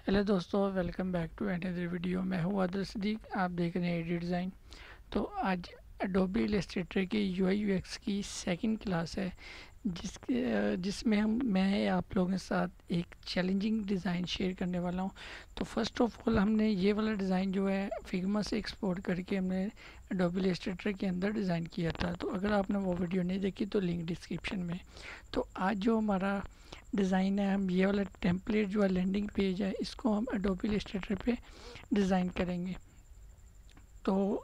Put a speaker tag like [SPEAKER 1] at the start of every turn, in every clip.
[SPEAKER 1] Hello दोस्तों, welcome back to another video. मैं हूँ आदिल सिद्दीक, आप देख रहे हैं एडी डिज़ाइन। तो आज एडोबी इलस्ट्रेटर की यूआई यूएक्स की सेकंड क्लास है, जिसमें मैं आप लोगों के साथ एक चैलेंजिंग डिज़ाइन शेयर करने वाला हूँ। तो फर्स्ट ऑफ ऑल हमने ये वाला डिज़ाइन जो है फिग्मा से एक्सपोर्ट करके हमने एडोबी इलस्ट्रेटर के अंदर डिज़ाइन किया था। तो अगर आपने वो वीडियो नहीं देखी तो लिंक डिस्क्रिप्शन में। तो आज जो हमारा डिज़ाइन है, हम ये वाला टेम्पलेट जो है लैंडिंग पेज है, इसको हम एडोबी इलस्ट्रेटर पे डिज़ाइन करेंगे। तो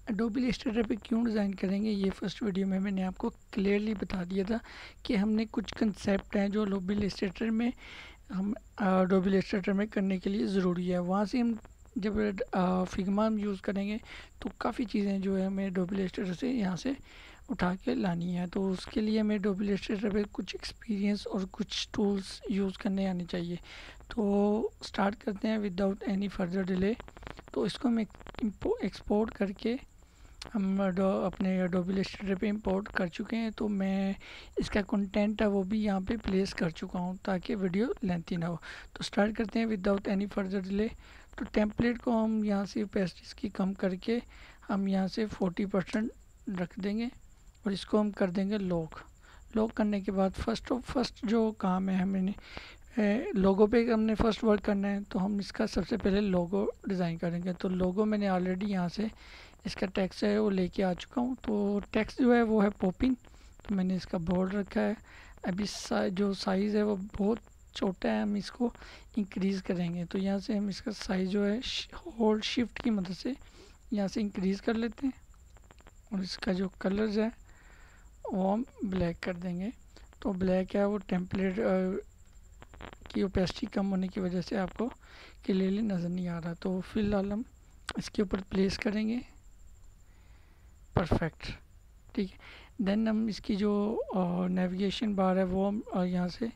[SPEAKER 1] एडोबी इलस्ट्रेटर पे क्यों डिज़ाइन करेंगे, ये फर्स्ट वीडियो में मैंने आपको क्लियरली बता दिया था कि हमने कुछ कंसेप्ट हैं जो एडोबी इलस्ट्रेटर में हम एडोबी इलस्ट्रेटर में करने के लिए ज़रूरी है। वहाँ से हम जब फिग्मा हम यूज़ करेंगे तो काफ़ी चीज़ें जो है हमें एडोबी इलस्ट्रेटर से यहाँ से उठा के लानी है। तो उसके लिए हमें एडोबी इलस्ट्रेटर पे कुछ एक्सपीरियंस और कुछ टूल्स यूज़ करने आने चाहिए। तो स्टार्ट करते हैं विदाउट एनी फर्दर डिले। तो इसको हम एक्सपोर्ट करके हम अपने एडोबी इलस्ट्रेटर पे इंपोर्ट कर चुके हैं। तो मैं इसका कंटेंट है वो भी यहाँ पे प्लेस कर चुका हूँ ताकि वीडियो लेंथी ना हो। तो स्टार्ट करते हैं विदाउट एनी फर्दर डिले। तो टेम्पलेट को हम यहाँ से ओपेसिटी की कम करके हम यहाँ से 40% रख देंगे और इसको हम कर देंगे लॉक। लॉक करने के बाद फर्स्ट जो काम है हमें लोगो पे हमने फर्स्ट वर्क करना है। तो हम इसका सबसे पहले लोगो डिज़ाइन करेंगे। तो लोगो मैंने ऑलरेडी यहाँ से इसका टेक्स्ट है वो लेके आ चुका हूँ। तो टेक्स्ट जो है वो है पॉपिंग। तो मैंने इसका बोर्ड रखा है। अभी जो साइज़ है वो बहुत छोटा है, हम इसको इंक्रीज़ करेंगे। तो यहाँ से हम इसका साइज़ जो है होल्ड शिफ्ट की मदद से यहाँ से इंक्रीज़ कर लेते हैं और इसका जो कलर्स है वो हम ब्लैक कर देंगे। तो ब्लैक है वो टेम्पलेट की ओपेसिटी कम होने की वजह से आपको क्लियरली नज़र नहीं आ रहा। तो फिलहाल हम इसके ऊपर प्लेस करेंगे। परफेक्ट, ठीक है। देन हम इसकी जो नेविगेशन बार है वो हम यहाँ से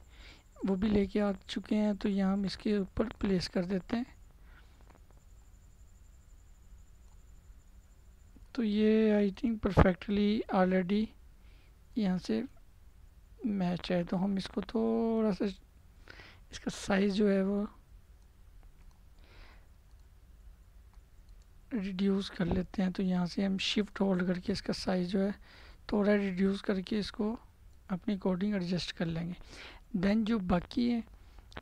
[SPEAKER 1] वो भी लेके आ चुके हैं। तो यहाँ हम इसके ऊपर प्लेस कर देते हैं। तो ये आई थिंक परफेक्टली ऑलरेडी यहाँ से मैच है। तो हम इसको थोड़ा सा इसका साइज़ जो है वो रिड्यूस कर लेते हैं। तो यहाँ से हम शिफ्ट होल्ड करके इसका साइज़ जो है थोड़ा रिड्यूस करके इसको अपनी अकॉर्डिंग एडजस्ट कर लेंगे। देन जो बाकी है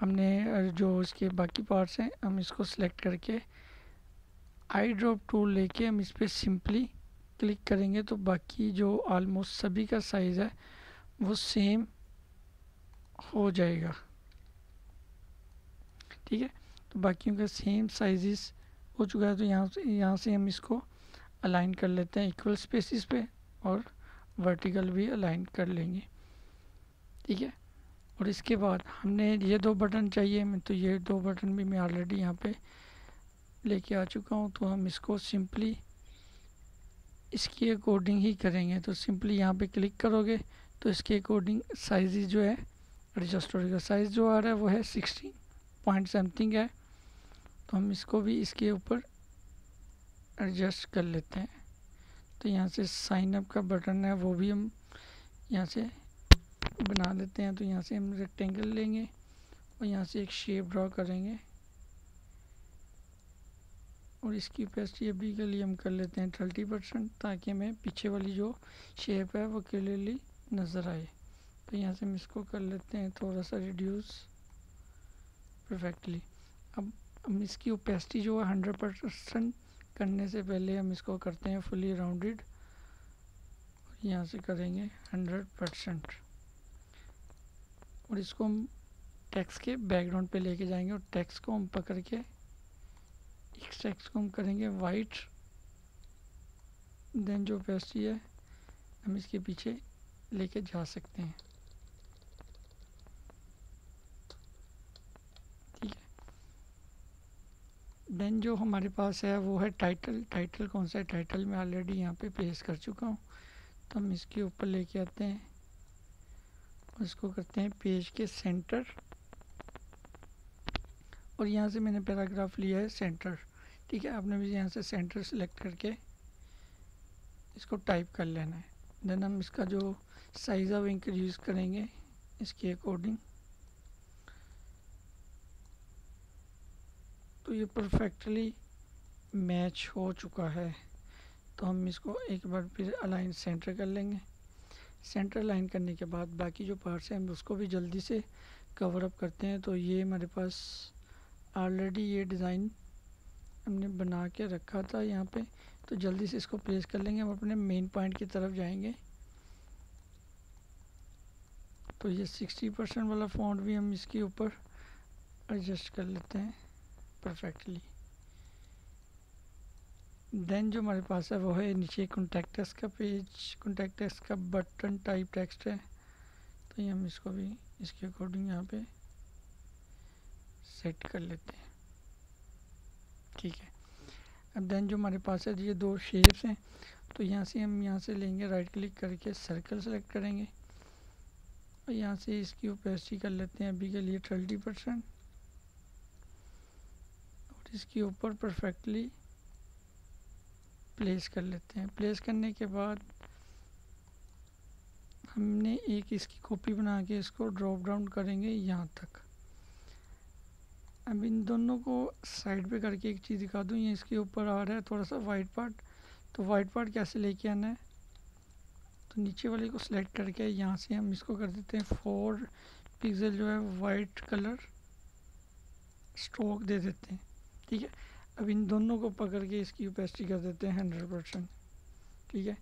[SPEAKER 1] हमने जो इसके बाकी पार्ट्स हैं हम इसको सिलेक्ट करके आई ड्रॉप टूल लेके हम इस पर सिंपली क्लिक करेंगे। तो बाकी जो ऑलमोस्ट सभी का साइज़ है वो सेम हो जाएगा, ठीक है। तो बाकियों का सेम साइज़ हो चुका है। तो यहाँ से हम इसको अलाइन कर लेते हैं इक्वल स्पेसिस पे और वर्टिकल भी अलाइन कर लेंगे, ठीक है। और इसके बाद हमने ये दो बटन चाहिए, मैं तो ये दो बटन भी मैं ऑलरेडी यहाँ पे लेके आ चुका हूँ। तो हम इसको सिंपली इसके अकॉर्डिंग ही करेंगे। तो सिंपली यहाँ पे क्लिक करोगे तो इसके अकॉर्डिंग साइज़ जो है एडजस्ट हो जाएगा। साइज़ जो आ रहा है वो है 16 पॉइंट समथिंग है। तो हम इसको भी इसके ऊपर एडजस्ट कर लेते हैं। तो यहाँ से साइन अप का बटन है वो भी हम यहाँ से बना लेते हैं। तो यहाँ से हम रेक्टेंगल लेंगे और यहाँ से एक शेप ड्रॉ करेंगे और इसकी ओपेसिटी अभी के लिए हम कर लेते हैं 30% ताकि हमें पीछे वाली जो शेप है वो क्लियरली नज़र आए। तो यहाँ से हम इसको कर लेते हैं थोड़ा सा रिड्यूस परफेक्टली। अब हम इसकी ओपेसिटी जो है 100% करने से पहले हम इसको करते हैं फुली राउंडेड और यहाँ से करेंगे 100%। और इसको हम टेक्स्ट के बैकग्राउंड पे लेके जाएंगे और टेक्स्ट को हम पकड़ के इस टेक्स्ट को हम करेंगे वाइट। देन जो ओपेसिटी है हम इसके पीछे लेके जा सकते हैं, ठीक है। देन जो हमारे पास है वो है टाइटल। टाइटल कौन सा है? टाइटल मैं ऑलरेडी यहाँ पे प्लेस कर चुका हूँ। तो हम इसके ऊपर लेके आते हैं और इसको करते हैं पेज के सेंटर और यहाँ से मैंने पैराग्राफ लिया है सेंटर, ठीक है। आपने भी यहाँ से सेंटर सेलेक्ट करके इसको टाइप कर लेना है। देन हम इसका जो साइज़ है वो इंक्रीज़ करेंगे इसके अकॉर्डिंग। तो ये परफेक्टली मैच हो चुका है। तो हम इसको एक बार फिर अलाइन सेंटर कर लेंगे। सेंटर अलाइन करने के बाद बाकी जो पार्ट्स हैं हम उसको भी जल्दी से कवर अप करते हैं। तो ये हमारे पास ऑलरेडी ये डिज़ाइन हमने बना के रखा था यहाँ पे, तो जल्दी से इसको प्लेस कर लेंगे। हम अपने मेन पॉइंट की तरफ जाएंगे। तो ये 60% वाला फॉन्ट भी हम इसके ऊपर एडजस्ट कर लेते हैं परफेक्टली। देन जो हमारे पास है वो है नीचे कॉन्टैक्ट का पेज, कॉन्टैक्ट का बटन टाइप टेक्स्ट है। तो ये हम इसको भी इसके अकॉर्डिंग यहाँ पे सेट कर लेते हैं। ठीक है। अब देन जो हमारे पास है ये दो शेप्स हैं, तो यहाँ से हम यहाँ से लेंगे, राइट क्लिक करके सर्कल सेलेक्ट करेंगे और यहाँ से इसकी ओपेसिटी कर लेते हैं अभी के लिए 30%। और इसके ऊपर परफेक्टली प्लेस कर लेते हैं। प्लेस करने के बाद हमने एक इसकी कॉपी बना के इसको ड्रॉप डाउन करेंगे यहाँ तक। अब इन दोनों को साइड पे करके एक चीज़ दिखा दूँ, ये इसके ऊपर आ रहा है थोड़ा सा वाइट पार्ट। तो वाइट पार्ट कैसे लेके आना है, तो नीचे वाले को सिलेक्ट करके यहाँ से हम इसको कर देते हैं 4 पिक्सल जो है वाइट कलर स्ट्रोक दे देते हैं। ठीक है। अब इन दोनों को पकड़ के इसकी ओपेसिटी कर देते हैं 100%। ठीक है।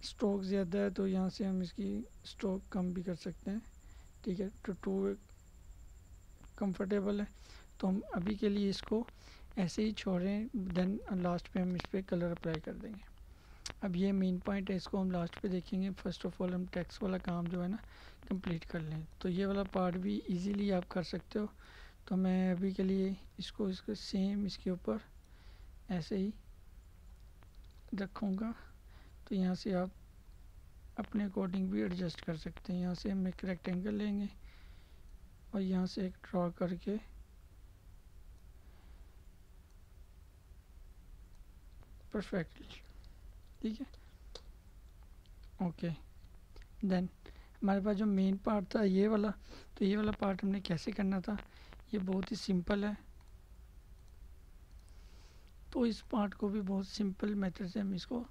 [SPEAKER 1] स्ट्रोक ज़्यादा है तो यहाँ से हम इसकी स्ट्रोक कम भी कर सकते हैं। ठीक है। तो 2 कंफर्टेबल है, तो हम अभी के लिए इसको ऐसे ही छोड़ें। देन लास्ट पे हम इस पर कलर अप्लाई कर देंगे। अब ये मेन पॉइंट है, इसको हम लास्ट पे देखेंगे। फर्स्ट ऑफ ऑल हम टेक्स्ट वाला काम जो है ना कंप्लीट कर लें। तो ये वाला पार्ट भी इजीली आप कर सकते हो। तो मैं अभी के लिए इसको सेम इसके ऊपर ऐसे ही रखूँगा। तो यहाँ से आप अपने अकॉर्डिंग भी एडजस्ट कर सकते हैं। यहाँ से हम एक रेक्टेंगल लेंगे और यहाँ से एक ड्रॉ करके परफेक्टली। ठीक है। ओके। देन हमारे पास जो मेन पार्ट था ये वाला, तो ये वाला पार्ट हमने कैसे करना था, ये बहुत ही सिंपल है। तो इस पार्ट को भी बहुत सिंपल मेथड से हम इसको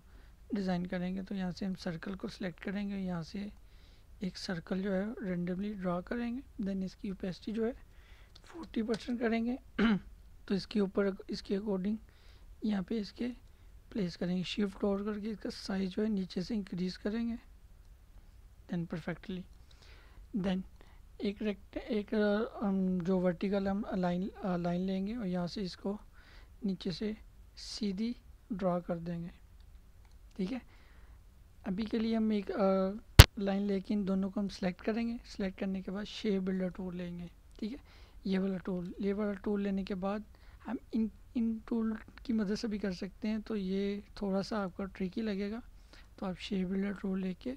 [SPEAKER 1] डिज़ाइन करेंगे। तो यहाँ से हम सर्कल को सिलेक्ट करेंगे, यहाँ से एक सर्कल जो है रेंडमली ड्रा करेंगे। देन इसकी ओपेसिटी जो है 40% करेंगे। तो इसके ऊपर इसके अकॉर्डिंग यहाँ पे इसके प्लेस करेंगे। शिफ्ट और करके इसका साइज जो है नीचे से इंक्रीज़ करेंगे। देन परफेक्टली देन एक जो वर्टिकल हम लाइन लेंगे और यहाँ से इसको नीचे से सीधी ड्रा कर देंगे। ठीक है। अभी के लिए हम एक लाइन लेके इन दोनों को हम सेलेक्ट करेंगे। सेलेक्ट करने के बाद शेप बिल्डर टूल लेंगे। ठीक है। ये वाला टूल लेने के बाद हम इन टूल की मदद से भी कर सकते हैं। तो ये थोड़ा सा आपका ट्रिकी लगेगा, तो आप शेप बिल्डर टूल लेके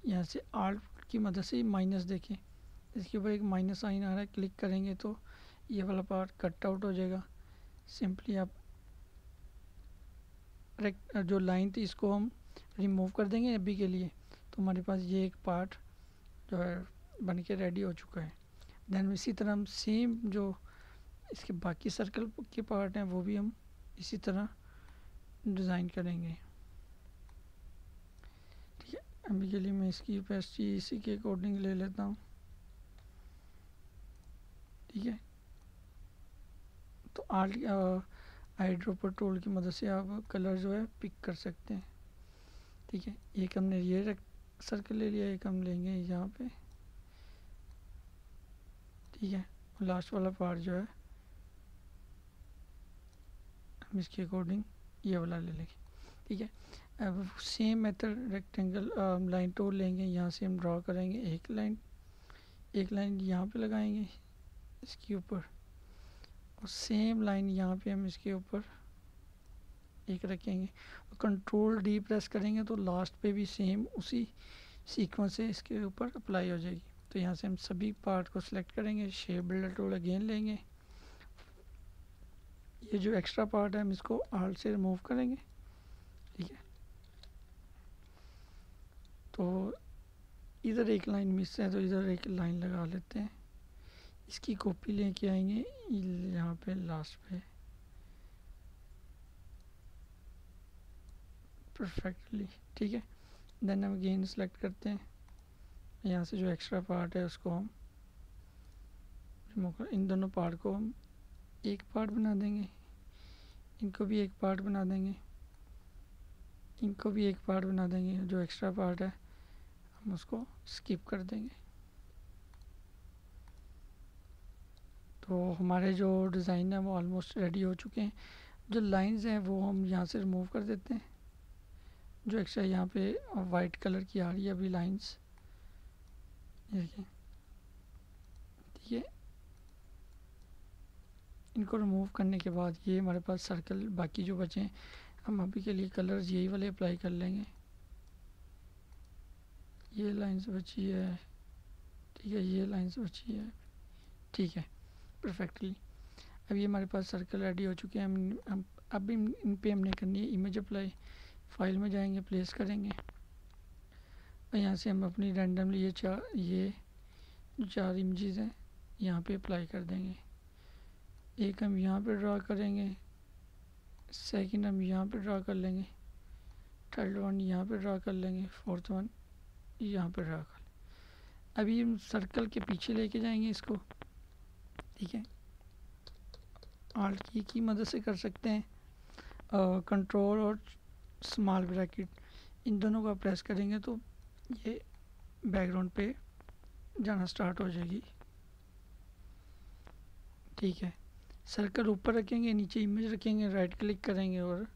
[SPEAKER 1] यहाँ से आल्ट की मदद से माइनस देखें, इसके ऊपर एक माइनस साइन आ रहा है, क्लिक करेंगे तो ये वाला पार्ट कट आउट हो जाएगा। सिंपली आप जो लाइन थी इसको हम रिमूव कर देंगे अभी के लिए। तो हमारे पास ये एक पार्ट जो है बन के रेडी हो चुका है। देन इसी तरह हम सेम जो इसके बाकी सर्कल के पार्ट हैं वो भी हम इसी तरह डिज़ाइन करेंगे। ठीक है। अभी के लिए मैं इसकी ओपेसिटी इसी के अकॉर्डिंग ले लेता हूँ। ठीक है। तो आई ड्रॉपर टूल की मदद से आप कलर जो है पिक कर सकते हैं। ठीक है। एक हमने ये सर्कल ले लिया, एक हम लेंगे यहाँ पे। ठीक है। लास्ट वाला पार्ट जो है हम इसके अकॉर्डिंग ये वाला ले लेंगे। ठीक है। अब same method rectangle line tool लेंगे, यहाँ से हम ड्रॉ करेंगे एक लाइन यहाँ पे लगाएंगे इसके ऊपर, और सेम लाइन यहाँ पे हम इसके ऊपर एक रखेंगे। कंट्रोल डी प्रेस करेंगे तो लास्ट पे भी सेम उसी सीक्वेंस से इसके ऊपर अप्लाई हो जाएगी। तो यहाँ से हम सभी पार्ट को सिलेक्ट करेंगे, शेप बिल्डर टूल अगेन लेंगे। ये जो एक्स्ट्रा पार्ट है हम इसको आल्ट से रिमूव करेंगे। ठीक है। तो इधर एक लाइन मिस है तो इधर एक लाइन लगा लेते हैं। इसकी कॉपी लेके आएंगे यहाँ पे लास्ट पे। परफेक्टली, ठीक है। देन हम अगेन सेलेक्ट करते हैं, यहाँ से जो एक्स्ट्रा पार्ट है उसको हम रिमूव कर, इन दोनों पार्ट को हम एक पार्ट बना देंगे, इनको भी एक पार्ट बना देंगे, इनको भी एक पार्ट बना देंगे। जो एक्स्ट्रा पार्ट है हम उसको स्किप कर देंगे। तो हमारे जो डिज़ाइन है वो ऑलमोस्ट रेडी हो चुके हैं। जो लाइंस हैं वो हम यहाँ से रिमूव कर देते हैं, जो एक्स्ट्रा यहाँ पे वाइट कलर की आ रही है अभी लाइंस, देखिए, ठीक है। इनको रिमूव करने के बाद ये हमारे पास सर्कल बाकी जो बचे हैं, हम अभी के लिए कलर्स यही वाले अप्लाई कर लेंगे। ये लाइंस बची है, ठीक है, ये लाइंस बची है, ठीक है, परफेक्टली। अब ये हमारे पास सर्कल रेडी हो चुके हैं। हम अब इन पे हमने करनी है इमेज अप्लाई। फाइल में जाएंगे, प्लेस करेंगे और यहाँ से हम अपनी रैंडमली ये चार इमेजेस हैं यहाँ पे अप्लाई कर देंगे। एक हम यहाँ पे ड्रा करेंगे, सेकंड हम यहाँ पे ड्रा कर लेंगे, थर्ड वन यहाँ पे ड्रा कर लेंगे, फोर्थ वन यहाँ पे ड्रा कर लेंगे। अभी हम सर्कल के पीछे लेके जाएंगे इसको, ठीक है। आल्ट की मदद से कर सकते हैं, कंट्रोल और स्मॉल ब्रैकेट इन दोनों का प्रेस करेंगे तो ये बैकग्राउंड पे जाना स्टार्ट हो जाएगी, ठीक है। सर्कल ऊपर रखेंगे, नीचे इमेज रखेंगे, राइट क्लिक करेंगे और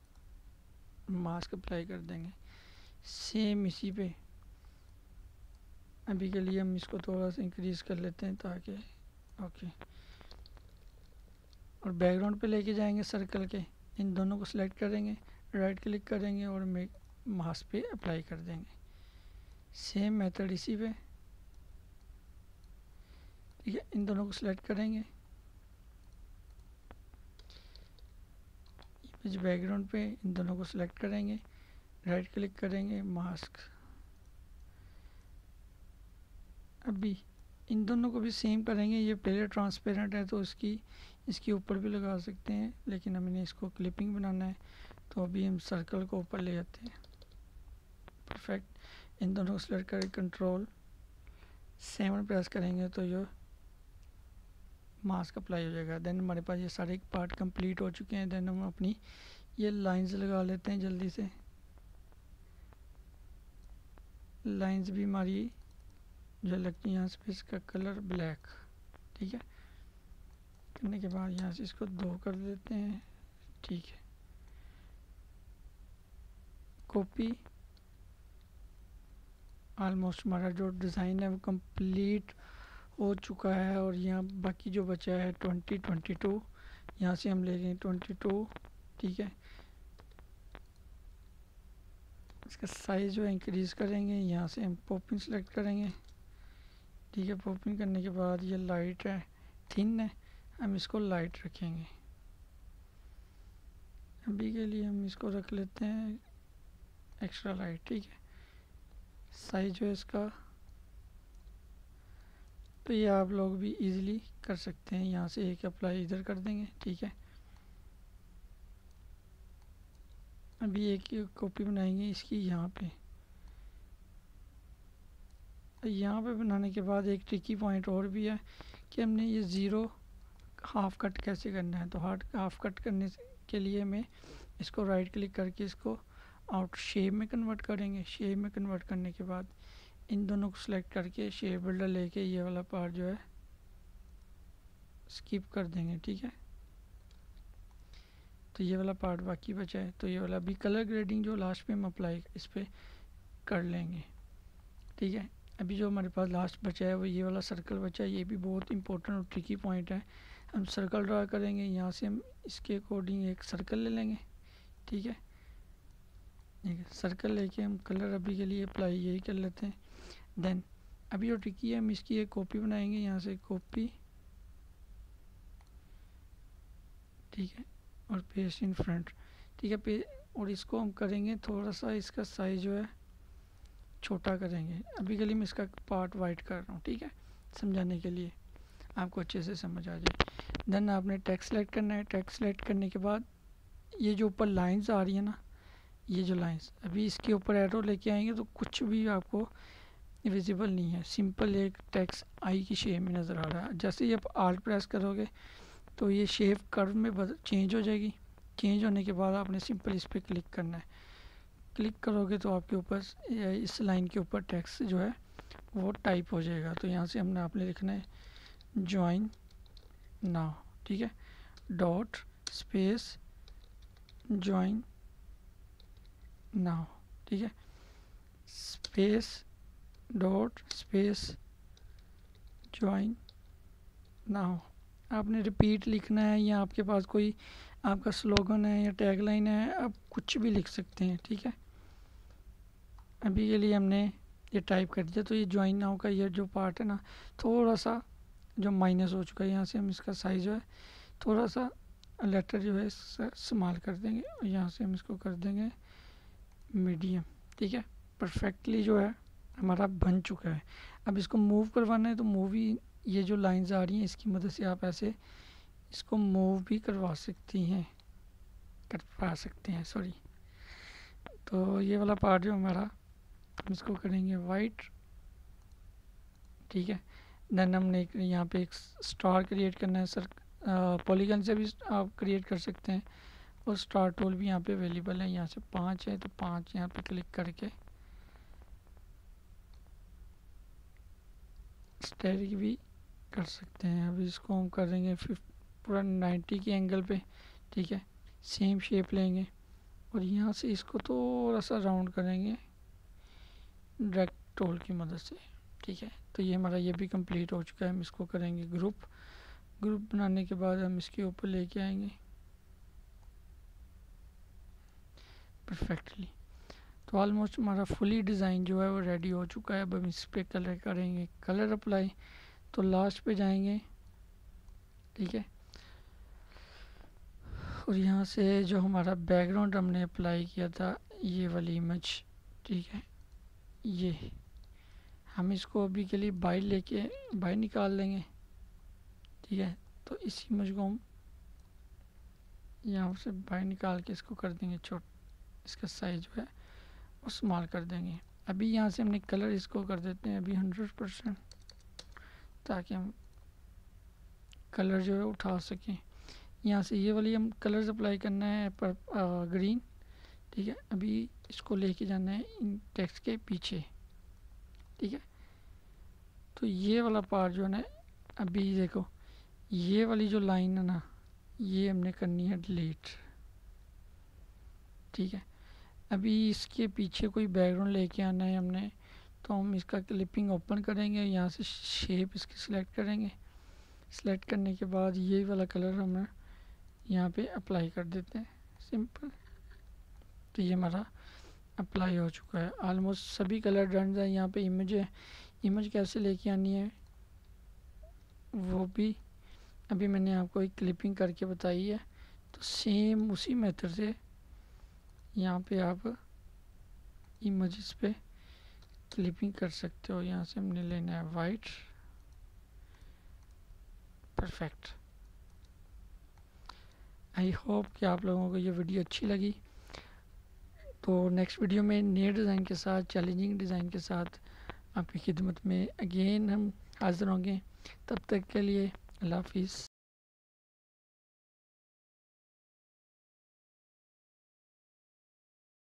[SPEAKER 1] मास्क अप्लाई कर देंगे। सेम इसी पे अभी के लिए हम इसको थोड़ा सा इंक्रीज कर लेते हैं ताकि ओके, और बैकग्राउंड पे लेके जाएंगे सर्कल के, इन दोनों को सिलेक्ट करेंगे, राइट क्लिक करेंगे और मास्क पे अप्लाई कर देंगे। सेम मेथड इसी पे, ठीक है। इन दोनों को सिलेक्ट करेंगे, इमेज बैकग्राउंड पे इन दोनों को सिलेक्ट करेंगे, राइट क्लिक करेंगे, मास्क। अभी इन दोनों को भी सेम करेंगे। ये पहले ट्रांसपेरेंट है तो इसके ऊपर भी लगा सकते हैं, लेकिन हमने इसको क्लिपिंग बनाना है तो अभी हम सर्कल को ऊपर ले आते हैं, परफेक्ट। इन दोनों को सिलेक्ट करके कंट्रोल 7 प्रेस करेंगे तो ये मास्क अप्लाई हो जाएगा। देन हमारे पास ये सारे पार्ट कंप्लीट हो चुके हैं। देन हम अपनी ये लाइंस लगा लेते हैं जल्दी से। लाइंस भी हमारी जो लगती है यहाँ से, इसका कलर ब्लैक, ठीक है। करने के बाद यहाँ से इसको 2 कर देते हैं, ठीक है। कॉपी, ऑलमोस्ट हमारा जो डिज़ाइन है वो कंप्लीट हो चुका है। और यहाँ बाकी जो बचा है 2022, यहाँ से हम ले लेंगे 22, ठीक है। इसका साइज़ जो है इंक्रीज़ करेंगे, यहाँ से हम पॉपिंग सेलेक्ट करेंगे, ठीक है। पॉपिंग करने के बाद ये लाइट है, थिन है, हम इसको लाइट रखेंगे। अभी के लिए हम इसको रख लेते हैं एक्स्ट्रा लाइट, ठीक है। साइज जो है इसका, तो ये आप लोग भी इजीली कर सकते हैं। यहाँ से एक अप्लाई इधर कर देंगे, ठीक है। अभी एक कॉपी बनाएंगे इसकी यहाँ पे बनाने के बाद एक ट्रिकी पॉइंट और भी है कि हमने ये 0 हाफ कट कैसे करना है। तो हाफ कट करने के लिए हमें इसको राइट क्लिक करके इसको आउट शेप में कन्वर्ट करेंगे। शेप में कन्वर्ट करने के बाद इन दोनों को सिलेक्ट करके शेप बिल्डर लेके ये वाला पार्ट जो है स्किप कर देंगे, ठीक है। तो ये वाला पार्ट बाकी बचा है, तो ये वाला भी कलर ग्रेडिंग जो लास्ट पे हम अप्लाई इस पर कर लेंगे, ठीक है। अभी जो हमारे पास लास्ट बचा है वो ये वाला सर्कल बचा है। ये भी बहुत इंपॉर्टेंट और ट्रिकी पॉइंट है। हम सर्कल ड्रा करेंगे, यहाँ से हम इसके अकॉर्डिंग एक सर्कल ले लेंगे, ठीक है। ठीक है, सर्कल लेके हम कलर अभी के लिए अप्लाई यही कर लेते हैं। देन अभी जो ट्रिकी है, हम इसकी एक कॉपी बनाएंगे, यहाँ से कॉपी, ठीक है, और पेस्ट इन फ्रंट, ठीक है। और इसको हम करेंगे थोड़ा सा इसका साइज जो है छोटा करेंगे। अभी के लिए मैं इसका पार्ट वाइट कर रहा हूँ, ठीक है, समझाने के लिए आपको अच्छे से समझ आ जाए। देन आपने टेक्स्ट सेलेक्ट करना है। टेक्स्ट सेलेक्ट करने के बाद ये जो ऊपर लाइंस आ रही है ना, ये जो लाइंस, अभी इसके ऊपर एरो लेके आएंगे तो कुछ भी आपको विजिबल नहीं है, सिंपल एक टेक्स्ट आई की शेप में नज़र आ रहा है। जैसे ही आप आल्ट प्रेस करोगे तो ये शेप कर्व में चेंज हो जाएगी। चेंज होने के बाद आपने सिंपल इस पर क्लिक करना है। क्लिक करोगे तो आपके ऊपर इस लाइन के ऊपर टेक्स्ट जो है वो टाइप हो जाएगा। तो यहाँ से हमने आपने लिखना है ज्वाइन नाउ, ठीक है, डॉट स्पेस ज्वाइन नाउ, ठीक है, space dot space join now. आपने रिपीट लिखना है या आपके पास कोई आपका स्लोगन है या टैगलाइन है, आप कुछ भी लिख सकते हैं, ठीक है। अभी के लिए हमने ये टाइप कर दिया। तो ये ज्वाइन नाउ का ये जो पार्ट है ना, थोड़ा सा जो माइनस हो चुका है, यहाँ से हम इसका साइज़ जो है थोड़ा सा लेटर जो है स्मॉल कर देंगे और यहाँ से हम इसको कर देंगे मीडियम, ठीक है। परफेक्टली जो है हमारा बन चुका है। अब इसको मूव करवाना है तो मूव ही, ये जो लाइंस आ रही हैं इसकी मदद से आप ऐसे इसको मूव भी करवा सकते हैं, सॉरी। तो ये वाला पार्ट जो हमारा, हम इसको करेंगे वाइट, ठीक है। देन हमने यहाँ पे एक स्टार क्रिएट करना है सर, पॉलीगन से भी आप क्रिएट कर सकते हैं और स्टार टूल भी यहाँ पे अवेलेबल है। यहाँ से 5 है तो 5 यहाँ पे क्लिक करके स्टेरिक भी कर सकते हैं। अभी इसको हम कर देंगे पूरा 90 के एंगल पे, ठीक है। सेम शेप लेंगे और यहाँ से इसको थोड़ा सा राउंड करेंगे ड्रैग टूल की मदद से, ठीक है। तो ये हमारा ये भी कंप्लीट हो चुका है। हम इसको करेंगे ग्रुप बनाने के बाद हम इसके ऊपर लेके आएंगे परफेक्टली। तो ऑलमोस्ट हमारा फुली डिज़ाइन जो है वो रेडी हो चुका है। अब हम इस पर कलर करेंगे, कलर अप्लाई। तो लास्ट पे जाएंगे, ठीक है, और यहाँ से जो हमारा बैकग्राउंड हमने अप्लाई किया था ये वाली इमेज, ठीक है, ये हम इसको अभी के लिए बाहर निकाल देंगे, ठीक है। तो इस इमेज को हम यहाँ से बाहर निकाल के इसको कर देंगे छोटा, इसका साइज जो है वो स्मॉल कर देंगे। अभी यहाँ से हमने कलर इसको कर देते हैं अभी 100%, ताकि हम कलर जो है उठा सकें। यहाँ से ये वाली हम कलर्स अप्लाई करना है पर ग्रीन, ठीक है। अभी इसको लेके जाना है इन टेक्स्ट के पीछे, ठीक है। तो ये वाला पार्ट जो है ना, अभी देखो ये वाली जो लाइन है ना, ये हमने करनी है डिलीट, ठीक है। अभी इसके पीछे कोई बैकग्राउंड लेके आना है हमने, तो हम इसका क्लिपिंग ओपन करेंगे, यहाँ से शेप इसकी सिलेक्ट करेंगे। सिलेक्ट करने के बाद ये वाला कलर हम यहाँ पे अप्लाई कर देते हैं, सिंपल। तो ये हमारा अप्लाई हो चुका है। ऑलमोस्ट सभी कलर डन है। यहाँ पे इमेज है, इमेज कैसे लेके आनी है वो भी अभी मैंने आपको एक क्लिपिंग करके बताई है। तो सेम उसी मेथड से यहाँ पे आप इमेजेस पे क्लिपिंग कर सकते हो। यहाँ से हमने लेना है वाइट, परफेक्ट। आई होप कि आप लोगों को ये वीडियो अच्छी लगी। तो नेक्स्ट वीडियो में नए डिज़ाइन के साथ, चैलेंजिंग डिज़ाइन के साथ आपकी खिदमत में अगेन हम हाज़िर होंगे। तब तक के लिए अल्लाह हाफिज़।